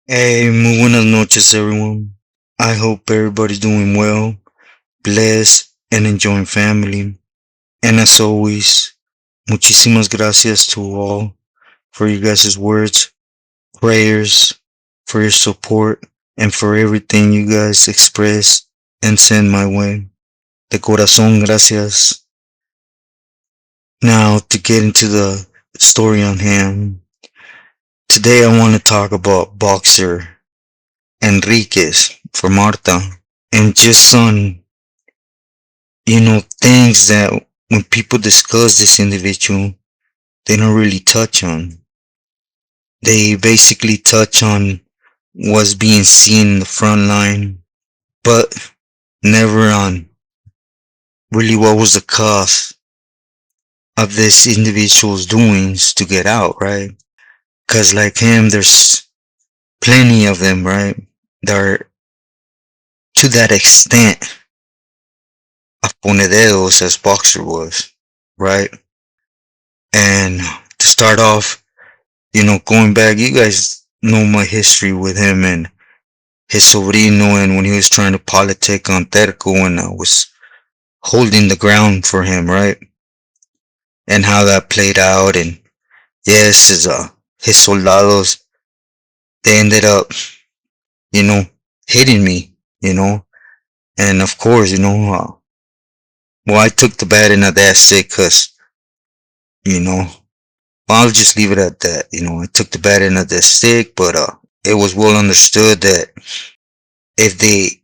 Hey, muy buenas noches, everyone. I hope everybody's doing well, blessed, and enjoying family. And as always, muchísimas gracias to all for you guys' words, prayers, for your support, and for everything you guys express and send my way. De corazón, gracias. Now, to get into the story on hand, today I want to talk about boxer Enriquez for Marta. And just on things that when people discuss this individual, they don't really touch on. They basically touch on what's being seen in the front line, but never on really what was the cause of this individual's doings to get out, right? Cause like him, there's plenty of them, right? That are to that extent of ponederos as Boxer was, right? And to start off, going back, you guys know my history with him and his sobrino, and when he was trying to politic on Terco, and I was holding the ground for him, right? And how that played out, and yes, his soldados, they ended up, you know, hitting me, and of course, well, I took the bad end of that stick, cause, you know, well, I'll just leave it at that, I took the bad end of that stick, but, it was well understood that if they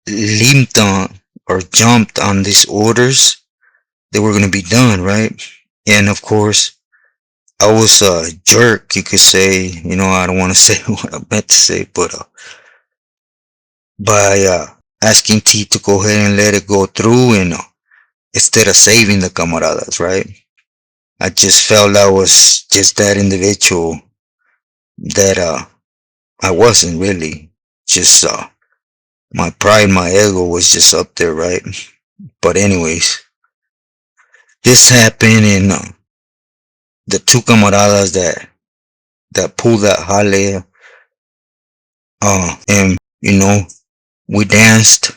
leaped on or jumped on these orders, they were going to be done, right? And of course, I was a jerk, you could say. I don't want to say what I meant to say, but by asking T to go ahead and let it go through, and instead of saving the camaradas, right? I just felt I was just that individual that I wasn't really. Just my pride, my ego was just up there, right? But anyways, this happened, and the two camaradas that pulled that jale, and we danced.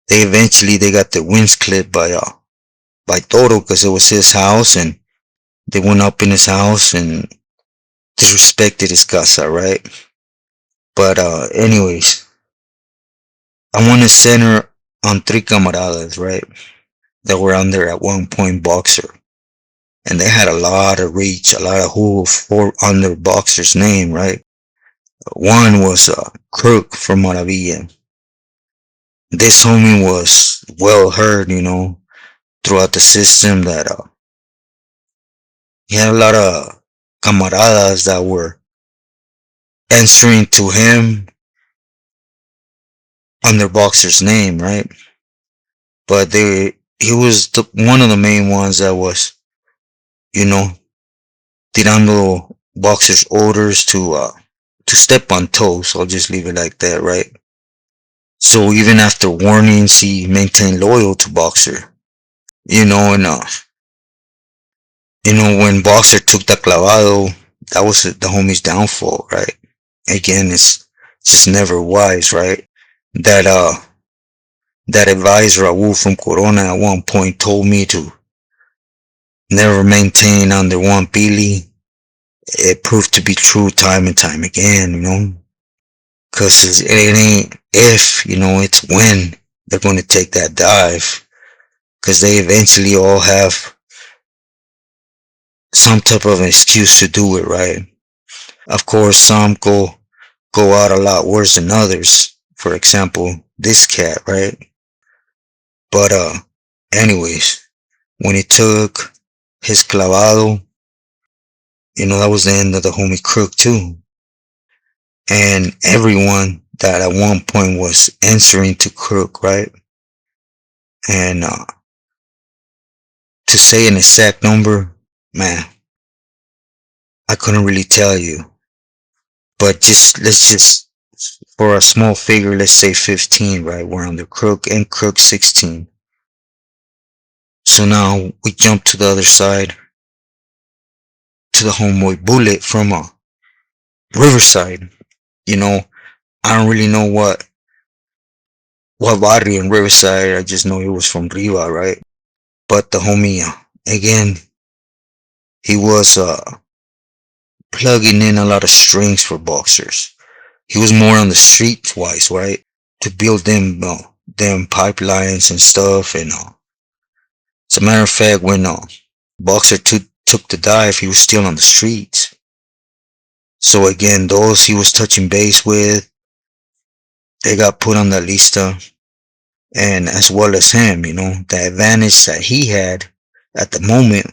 They got their wings clipped by Toro, because it was his house, and they went up in his house and disrespected his casa, right? But anyways, I want to center on three camaradas, right? That were on there at one point Boxer, and they had a lot of reach, a lot of who for under Boxer's name, right? One was Crook from Maravilla. This homie was well heard, throughout the system, that he had a lot of camaradas that were answering to him under Boxer's name, right? But he was one of the main ones that was, you know, tirando Boxer's orders to step on toes. I'll just leave it like that, right? So even after warnings, he maintained loyal to Boxer, and when Boxer took the clavado, that was the homie's downfall, right? Again, it's just never wise, right? That that advisor Raul from Corona at one point told me to never maintain under one pili. It proved to be true time and time again, cause it ain't if, it's when they're going to take that dive, cause they eventually all have some type of an excuse to do it, right? Of course, some go out a lot worse than others. For example, this cat, right? But anyways, when he took his clavado, that was the end of the homie Crook too. And everyone that at one point was answering to Crook, right? And to say an exact number, man, I couldn't really tell you. But let's just for a small figure, let's say 15, right? We're under Crook and Crook 16. So now we jump to the other side, to the homeboy Bullet from Riverside. You know, I don't really know what barrio in Riverside. I just know he was from Riva, right? But the homie, again, he was plugging in a lot of strings for boxers. He was more on the street wise, right? To build them pipelines and stuff. And as a matter of fact, when boxer took the dive, he was still on the streets. So again, those he was touching base with, they got put on the lista, and as well as him, the advantage that he had at the moment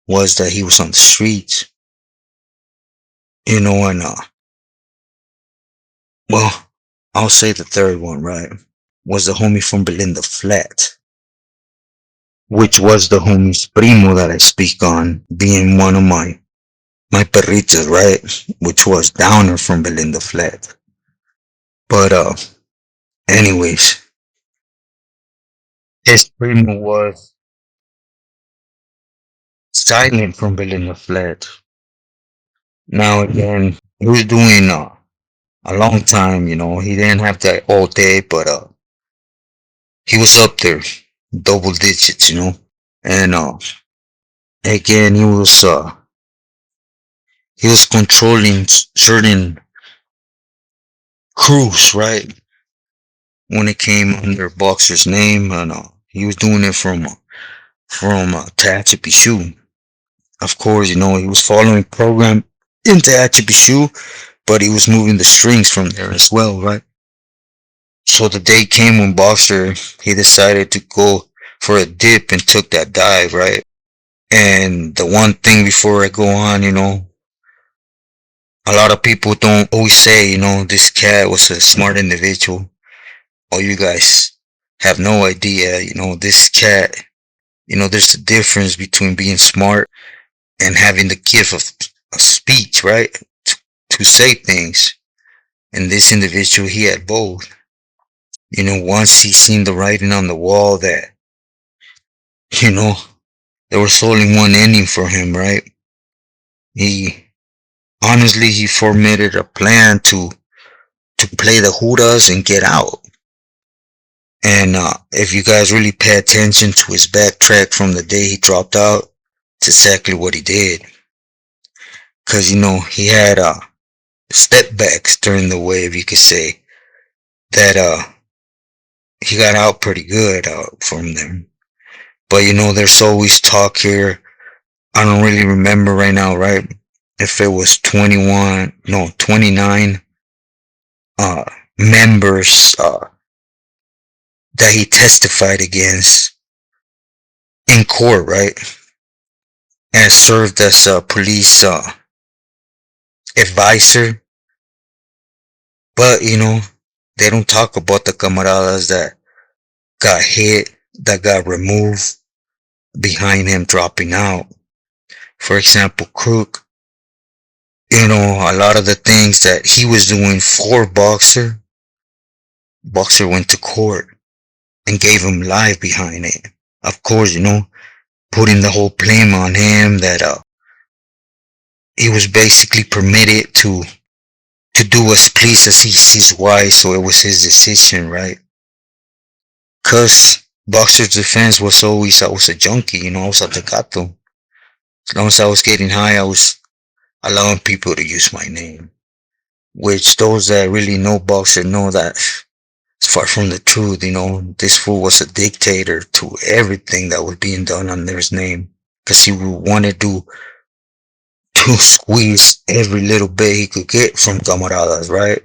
was that he was on the streets, and well, I'll say the third one, right, was the homie from Belinda Flat, which was the homie's primo that I speak on, being one of my perritas, right, which was Downer from Belinda Flat. But anyways, his primo was Silent from Belinda Flat. Now again, he was doing a long time, he didn't have that all day, but he was up there, double digits, and again he was controlling certain crews, right, when it came under Boxer's name, and he was doing it from Tehachapishu. Of course, he was following program in Tehachapishu, but he was moving the strings from there as well, right? So the day came when Boxer he decided to go for a dip and took that dive, right? And the one thing before I go on, a lot of people don't always say, this cat was a smart individual. Oh, you guys have no idea, this cat, there's a difference between being smart and having the gift of speech, right? To say things. And this individual, he had both. Once he seen the writing on the wall that, you know, there was only one ending for him, right? He honestly he formulated a plan to play the Judas and get out. And if you guys really pay attention to his backtrack from the day he dropped out, it's exactly what he did. Cause he had step backs during the wave, you could say that he got out pretty good from them. But there's always talk here. I don't really remember right now, right? If it was 21, no, 29 uh members that he testified against in court, right? And served as a police advisor. But they don't talk about the camaradas that got hit, that got removed behind him dropping out. For example, Crook, a lot of the things that he was doing for Boxer went to court and gave him life behind it. Of course, putting the whole blame on him that he was basically permitted to do as please as he sees wise, so it was his decision, right? Cause Boxer's defense was always I was a junkie, I was a tecato. As long as I was getting high, I was allowing people to use my name. Which those that really know Boxer know that it's far from the truth, this fool was a dictator to everything that was being done under his name. Cause he wanted to squeeze every little bit he could get from camaradas, right?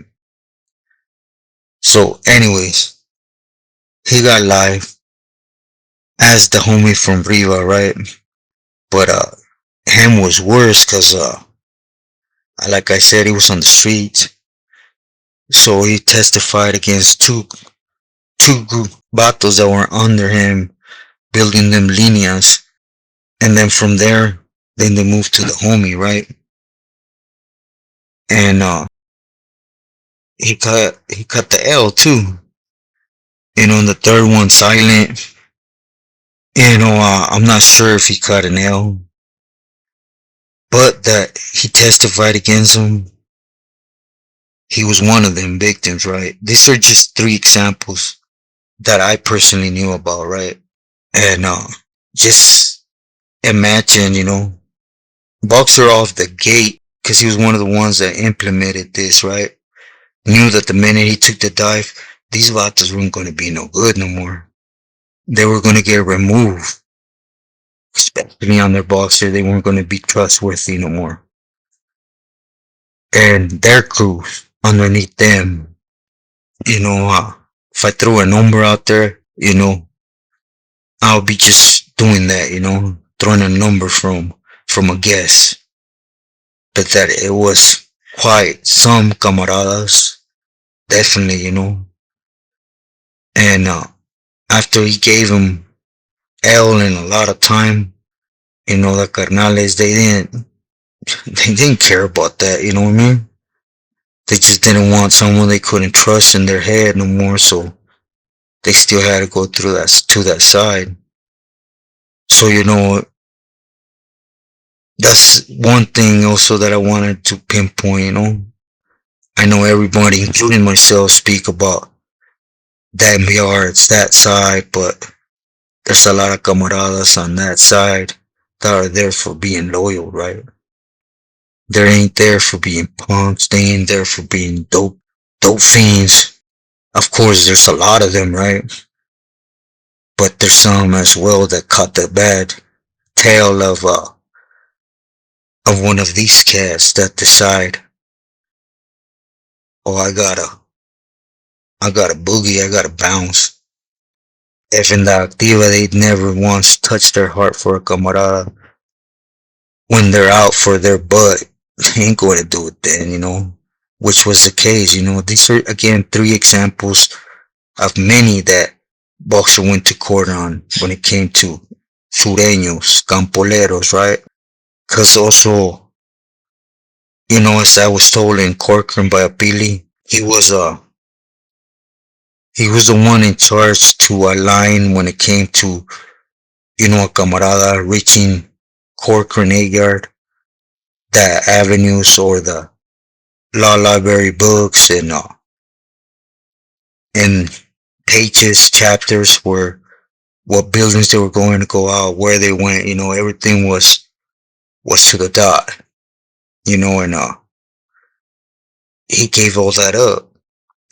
So anyways, he got live as the homie from Riva, right? But him was worse cause like I said, he was on the streets. So he testified against two battles that were under him, building them líneas. And then from there, then they moved to the homie, right? And he cut the L too. And the third one silent. I'm not sure if he cut an L, but that he testified against him. he was one of them victims, right? These are just three examples that I personally knew about, right? And just imagine, Boxer off the gate, because he was one of the ones that implemented this, right? Knew that the minute he took the dive, these vatos weren't going to be no good no more. They were going to get removed, especially on their boxer. They weren't going to be trustworthy no more. And their crews underneath them, if I throw a number out there, I'll be just doing that, throwing a number from a guess. But that it was quite some camaradas, definitely, And after he gave him L and a lot of time, the carnales, they didn't care about that, you know what I mean? They just didn't want someone they couldn't trust in their head no more, so they still had to go through that to that side. So that's one thing also that I wanted to pinpoint. I know everybody, including myself, speak about that yards, that side, but there's a lot of camaradas on that side that are there for being loyal, right? They ain't there for being punks. They ain't there for being dope fiends. Of course, there's a lot of them, right? But there's some as well that caught the bad tail of one of these cats that decide, oh, I gotta boogie, I gotta bounce. If in the activa they never once touched their heart for a camarada, when they're out for their butt, they ain't going to do it then, which was the case, These are, again, three examples of many that Boxer went to court on when it came to sureños, campoleros, right? Because also, as I was told in Corcoran by Apili, he was the one in charge to align when it came to, a camarada reaching Corcoran 8 yard, the avenues or the law library books and pages, chapters where what buildings they were going to go out, where they went, everything was to the dot, and he gave all that up.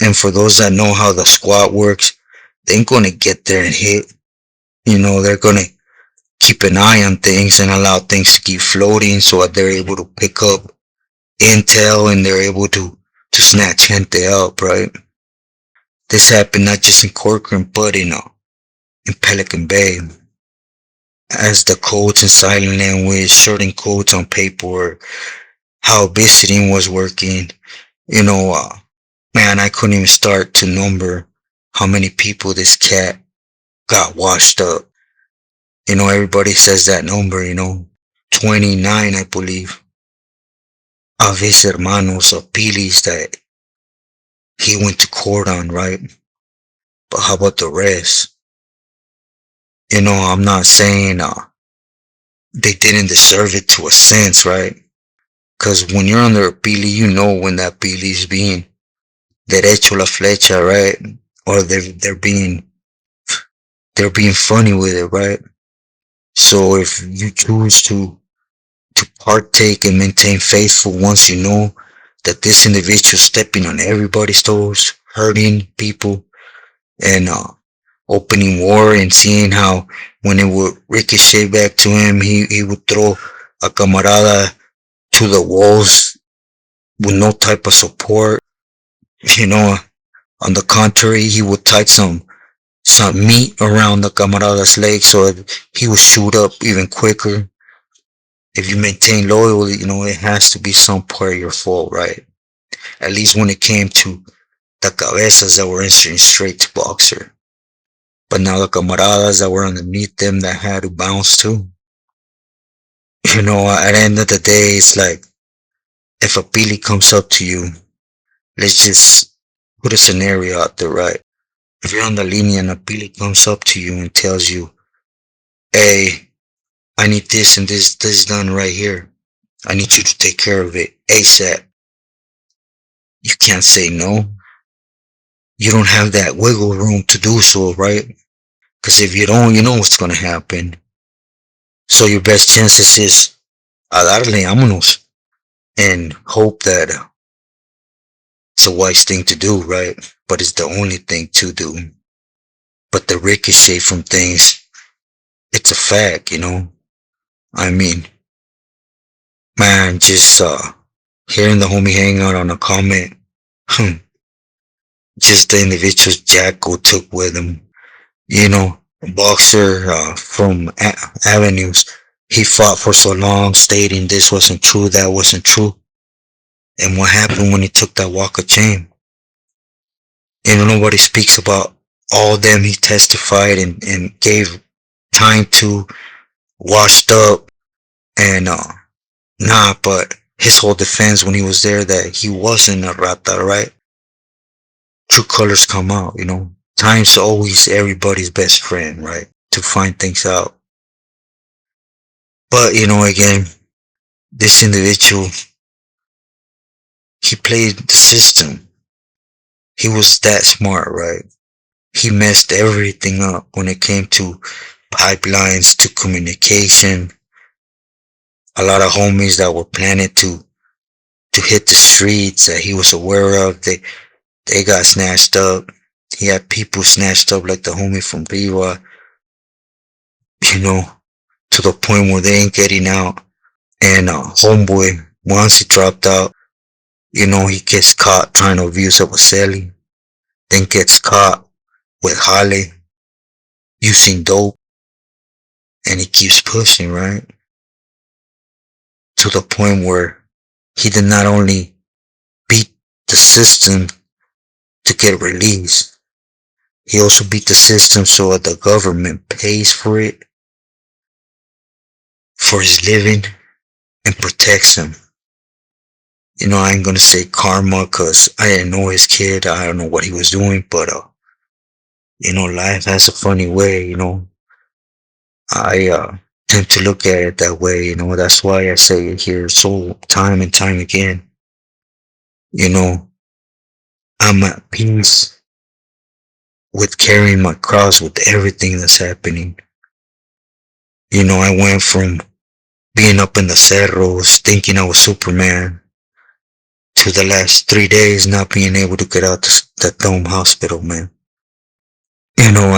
And for those that know how the squad works, they ain't gonna get there and hit. They're gonna keep an eye on things and allow things to keep floating so that they're able to pick up intel and they're able to snatch gente up, right? This happened not just in Corcoran, but in Pelican Bay. As the codes in silent language, certain codes on paper, how visiting was working, you know, uh, man, I couldn't even start to number how many people this cat got washed up. Everybody says that number, 29, I believe, of his hermanos or pilis that he went to court on, right? But how about the rest? I'm not saying they didn't deserve it to a sense, right? Because when you're under a pili, you know when that pili is being derecho la flecha, right? Or they're being funny with it, right? So if you choose to partake and maintain faithful once you know that this individual stepping on everybody's toes, hurting people, and opening war and seeing how when it would ricochet back to him, he would throw a camarada to the walls with no type of support. You know, on the contrary, he would tie some meat around the camarada's leg so he would shoot up even quicker. If you maintain loyalty, it has to be some part of your fault, right? At least when it came to the cabezas that were entering straight to Boxer. But now the camaradas that were underneath them that had to bounce too. At the end of the day, it's like if a Pili comes up to you, let's just put a scenario out there, right? If you're on the linea and a Pili comes up to you and tells you, hey, I need this and this done right here. I need you to take care of it ASAP. You can't say no. You don't have that wiggle room to do so, right? Because if you don't, you know what's gonna happen. So your best chances is a darle, vámonos, and hope that it's a wise thing to do, right? But it's the only thing to do. But the ricochet from things, it's a fact, you know? I mean, man, just hearing the homie hang out on a comment, just the individuals Jacko took with him, you know, a boxer from Avenues. He fought for so long, stating this wasn't true, that wasn't true. And what happened when he took that walk of shame? You know, nobody speaks about all them he testified and gave time to, washed up, and nah, but his whole defense when he was there that he wasn't a rata, right? True colors come out, you know. Time's always everybody's best friend, right? To find things out. But, you know, again, this individual, he played the system. He was that smart, right? He messed everything up when it came to pipelines, to communication. A lot of homies that were planning to hit the streets that he was aware of, they got snatched up. He had people snatched up like the homie from Riva, you know, to the point where they ain't getting out. And homeboy, once he dropped out, you know, he gets caught trying to abuse a Vaseli, then gets caught with Hale using dope, and he keeps pushing, right? To the point where he did not only beat the system to get released, he also beat the system so that the government pays for it, for his living, and protects him. You know, I ain't gonna say karma because I didn't know his kid. I don't know what he was doing, but you know, life has a funny way. You know, I tend to look at it that way. You know, that's why I say it here so time and time again. You know, I'm at peace with carrying my cross with everything that's happening. You know, I went from being up in the cerros thinking I was Superman to the last 3 days not being able to get out the dome hospital, man. You know,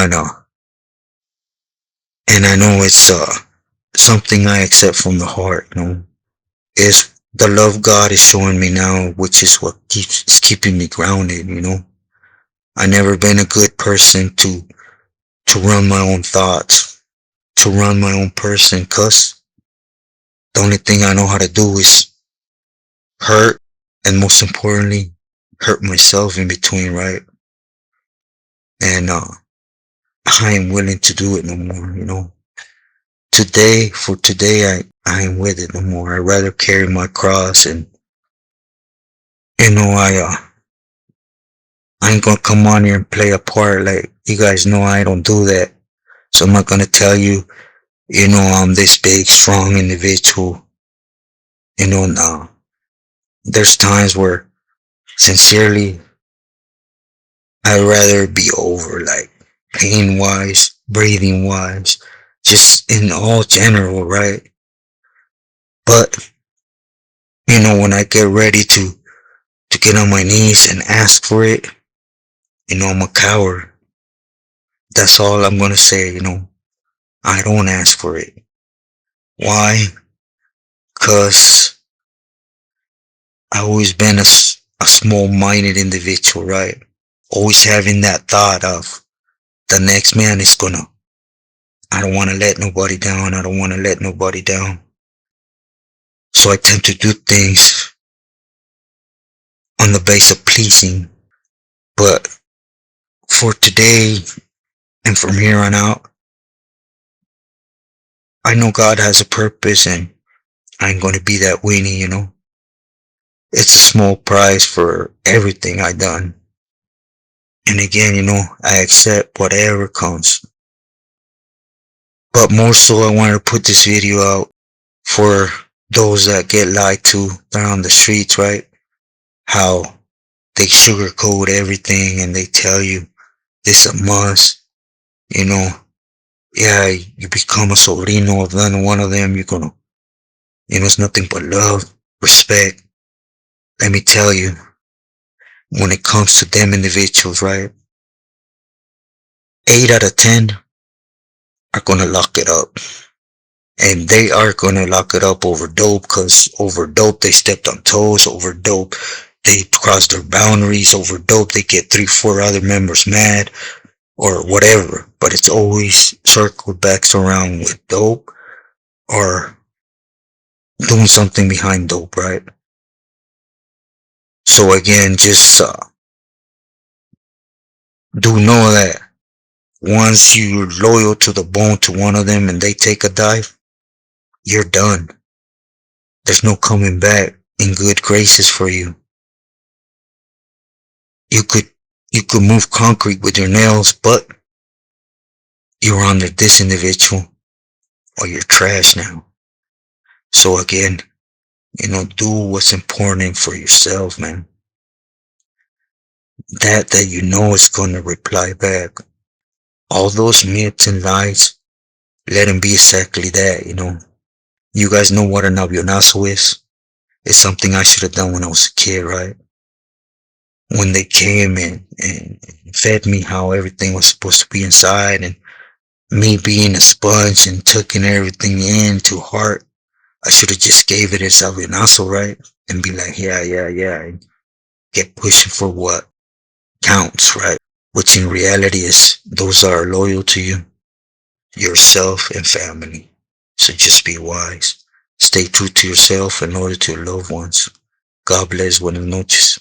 and I know it's something I accept from the heart. You know, is the love God is showing me now, which is what keeps is keeping me grounded. You know, I never been a good person to run my own thoughts, to run my own person, cause the only thing I know how to do is hurt, and most importantly, hurt myself in between, right? And I ain't willing to do it no more. You know, today for today, I ain't with it no more. I'd rather carry my cross, and you know, I ain't gonna come on here and play a part. Like you guys know, I don't do that. So I'm not gonna tell you, you know, I'm this big, strong individual. You know, now there's times where, sincerely, I'd rather be over, like pain wise, breathing wise, just in all general, right? But you know, when I get ready to get on my knees and ask for it, you know, I'm a coward. That's all I'm gonna say. You know, I don't ask for it. Why? Cause I always been a small-minded individual, right? Always having that thought of the next man is gonna. I don't want to let nobody down. I don't want to let nobody down. So I tend to do things on the base of pleasing. But for today and from here on out, I know God has a purpose, and I ain't gonna be that weenie, you know. It's a small price for everything I done. And again, you know, I accept whatever comes. But more so, I wanted to put this video out for those that get lied to down on the streets, right? How They sugarcoat everything and they tell you this a must. You know, yeah, you become a sobrino of one of them. You're gonna, it's nothing but love, respect. Let me tell you, when it comes to them individuals, right? 8 out of 10 are gonna lock it up. And they are gonna lock it up over dope, cause over dope they stepped on toes, over dope they crossed their boundaries, over dope they get 3, 4 other members mad or whatever. But it's always circled back around with dope or doing something behind dope, right? So again, just do know that once you're loyal to the bone to one of them and they take a dive, you're done. There's no coming back in good graces for you. You could you could move concrete with your nails, but you're under this individual or you're trash now. So again, do what's important for yourself, man. That you know is gonna reply back. All those myths and lies, let them be exactly that. You guys know what an avionazo is? It's something I should have done when I was a kid, right? When they came and fed me how everything was supposed to be inside, and me being a sponge and taking everything in to heart, I should have just gave it as avionazo, right? And be like, yeah, yeah, yeah, and get pushing for what counts, right? Which in reality is those that are loyal to you, yourself and family. So just be wise. Stay true to yourself and loyal to your loved ones. God bless. Buenas noches.